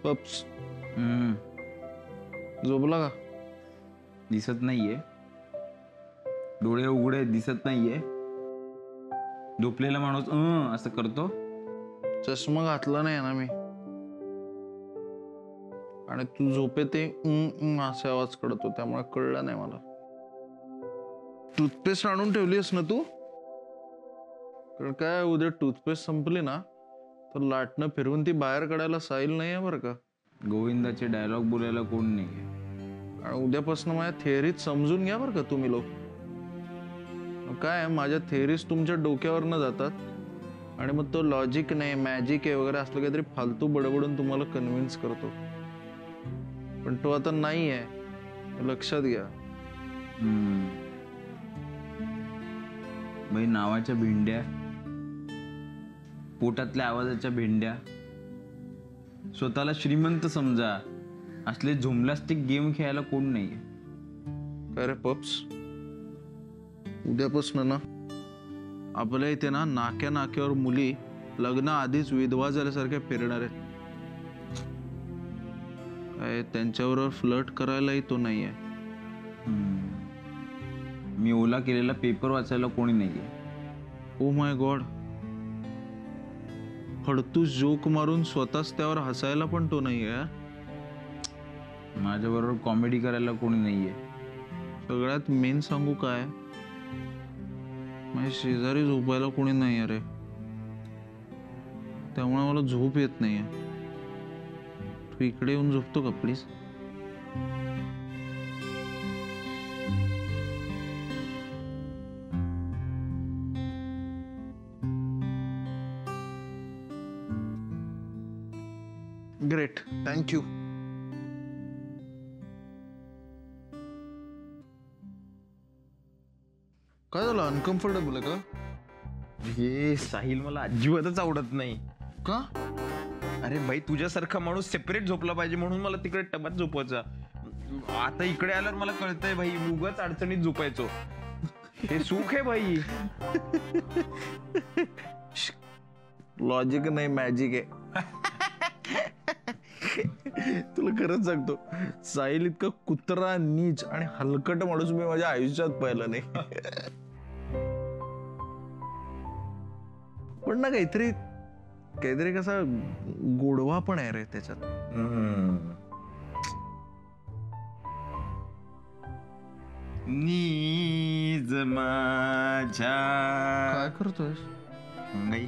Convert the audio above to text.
पप्स झोपला का? दिसत नाहीये, डोळे उघडे दिसत नाहीये. झोपलेला माणूस असं करतो. चष्मा घातला नाही ना मी, आणि तू झोपे ते असे आवाज करतो त्यामुळे कळलं नाही मला. टूथपेस्ट आणून ठेवलीस ना तू? कारण काय उद्या टूथपेस्ट संपली ना तर लाटणं फिरवून ती बाहेर काढायला साईल नाही आहे बरं का. गोविंदाचे डायलॉग बोलायला कोण नाहीये. आणि उद्यापासून माझ्या थेअरीज समजून घ्या बरं का तुम्ही लोक. काय माझ्या थेअरीज तुमच्या डोक्यावर न जातात आणि मग तो लॉजिक नाही मॅजिक आहे वगैरे असलं काहीतरी फालतू बडबडून तुम्हाला कन्व्हिन्स करतो, पण तो आता नाही आहे, लक्षात घ्या. बाई नावाच्या भेंड्या, पोटातल्या आवाजाच्या भेंड्या, स्वतःला श्रीमंत समजा, असले झोमलास्टिक गेम खेळायला कोण नाहीये. काय रे पप्स, उद्यापासून ना आपल्या इथे ना नाक्या नाक्यावर मुली लग्न आधीच विधवा झाल्यासारख्या फिरणार आहेत. काय त्यांच्याबरोबर फ्लर्ट करायलाही तो नाहीये. मी ओला केलेला पेपर वाचायला कोणी नाहीये. ओ माय गॉड, फडतूस जोक मारून स्वतःच त्यावर हसायला पण तो नाहीये. माझ्या बरोबर कॉमेडी करायला कोणी नाहीये. सगळ्यात मेन सांगू काय, माझ्या शेजारी झोपायला कोणी नाही अरे, त्यामुळे मला झोप येत नाहीये. तू इकडे येऊन झोपतो का प्लीज? Great, thank you. काय झालं, अनकम्फर्टेबल आहे का? हे साहिल मला अजिबातच आवडत नाही. का? अरे भाई तुझ्यासारखा माणूस सेपरेट झोपला पाहिजे म्हणून मला तिकडे टबात झोपवायचा. आता इकडे आल्यावर मला कळतंय भाई, उगाच अडचणीत झोपायचो. हे सुख आहे भाई. लॉजिक नाही मॅजिक आहे. तुला खरंच सांगतो, साहिल इतका कुत्रा नीच आणि हलकट माणूस मी माझ्या आयुष्यात पाहिला नाही. पण ना काहीतरी काहीतरी कसा गोडवा पण आहे रे त्याच्यात. नीज माझ्या काय करतोय? नाही